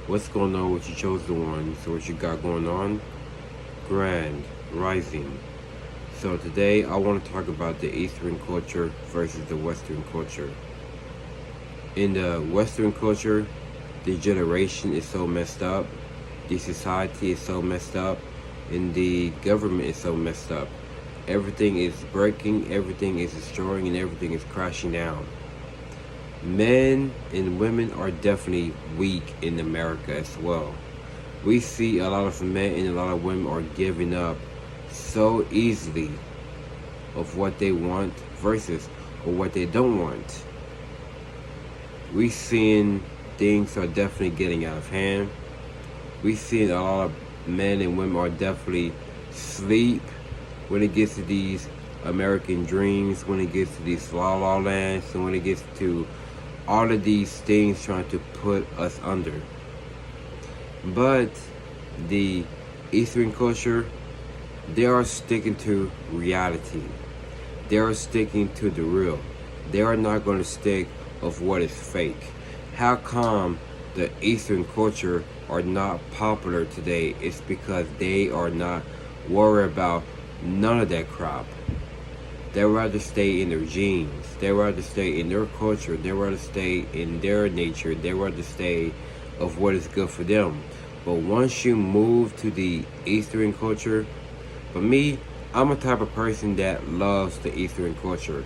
What's going on with your chosen one? So what you got going on? Grand Rising. So today I want to talk about the Eastern culture versus the Western culture. In the Western culture, the generation is so messed up, the society is so messed up, and the government is so messed up. Everything is breaking, everything is destroying, and everything is crashing down. Men and women are definitely weak in America as well. We see a lot of men and a lot of women are giving up so easily of what they want versus or what they don't want. We seeing things are definitely getting out of hand. We seeing a lot of men and women are definitely sleep when it gets to these American dreams, when it gets to these la la lands, and when it gets to all of these things trying to put us under. But the Eastern culture, they are sticking to reality. They are sticking to the real. They are not going to stick of what is fake. How come the Eastern culture are not popular today? It's because they are not worried about none of that crap. They rather stay in their genes. They rather stay in their culture. They rather stay in their nature. They rather stay of what is good for them. But once you move to the Eastern culture, for me, I'm a type of person that loves the Eastern culture.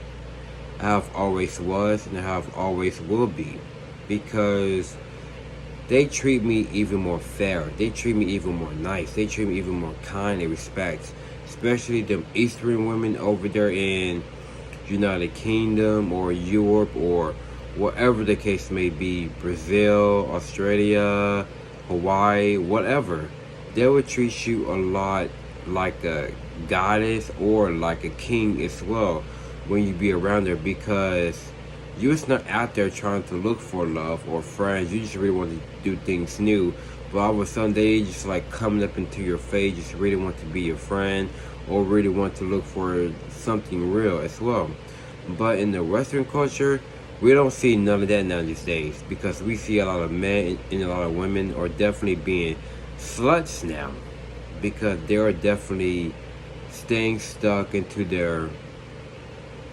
I have always was and I have always will be, because they treat me even more fair. They treat me even more nice. They treat me even more kind and respect. Especially the Eastern women over there in United Kingdom or Europe or whatever the case may be, Brazil, Australia, Hawaii, whatever. They would treat you a lot like a goddess or like a king as well when you be around there, because you're just not out there trying to look for love or friends. You just really want to do things new. But all of a sudden they just like coming up into your face, just really want to be your friend or really want to look for something real as well. But in the Western culture, we don't see none of that now these days, because we see a lot of men and a lot of women are definitely being sluts now, because they are definitely staying stuck into their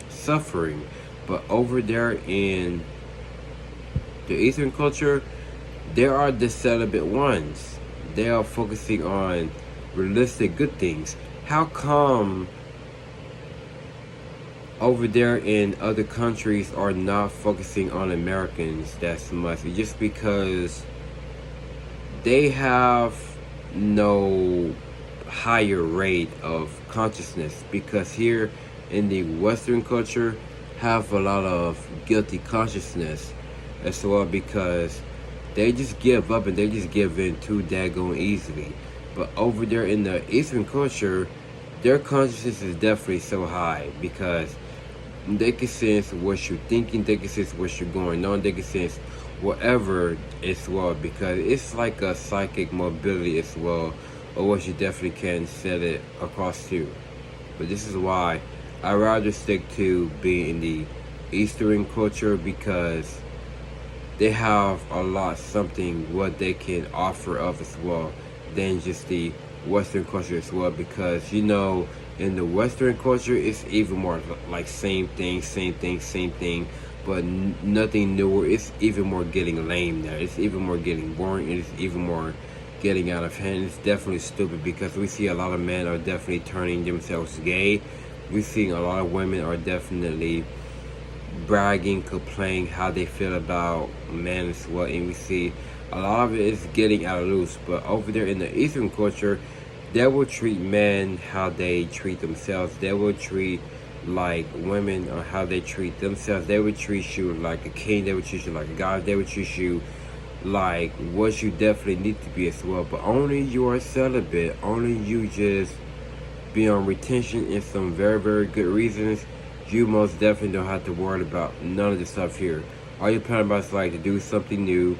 suffering. But over there in the Eastern culture, there are the celibate ones. They are focusing on realistic good things. How come over there in other countries are not focusing on Americans that much? Just because they have no higher rate of consciousness, because here in the Western culture have a lot of guilty consciousness as well, because they just give up and they just give in too daggone easily. But over there in the Eastern culture, their consciousness is definitely so high, because they can sense what you're thinking, they can sense what you're going on, they can sense whatever as well, because it's like a psychic mobility as well, or what you definitely can set it across to. But this is why I rather stick to being in the Eastern culture, because they have a lot something what they can offer of as well than just the Western culture as well. Because in the Western culture it's even more like same thing, but nothing newer. It's even more getting lame now. It's even more getting boring. It's even more getting out of hand. It's definitely stupid, because we see a lot of men are definitely turning themselves gay. We see a lot of women are definitely bragging, complaining how they feel about men as well, and we see a lot of it is getting out of loose. But over there in the Eastern culture, they will treat men how they treat themselves. They will treat like women or how they treat themselves. They would treat you like a king. They would treat you like a god. They would treat you like what you definitely need to be as well. But only you are celibate. Only you just be on retention in some very, very good reasons. You most definitely don't have to worry about none of the stuff here. All you're planning about is like to do something new,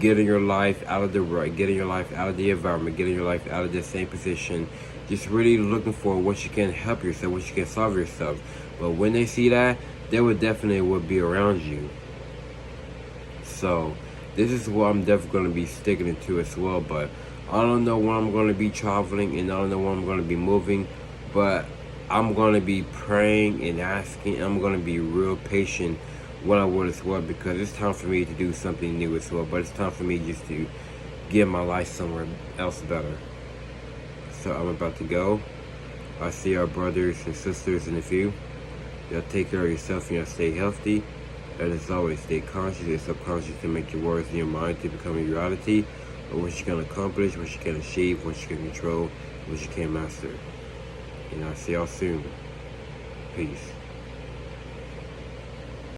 getting your life out of the rut, getting your life out of the environment, getting your life out of the same position. Just really looking for what you can help yourself, what you can solve yourself. But when they see that, they would definitely be around you. So this is what I'm definitely going to be sticking to as well. But I don't know when I'm going to be traveling, and I don't know when I'm going to be moving, but I'm going to be praying and asking. I'm going to be real patient what I would as well, because it's time for me to do something new as well. But it's time for me just to get my life somewhere else better. So I'm about to go. I see our brothers and sisters in a few. Y'all take care of yourself and y'all stay healthy. And as always, stay conscious and subconscious to make your words in your mind to become a reality of what you can accomplish, what you can achieve, what you can control, what you can master. And I'll see y'all soon. Peace.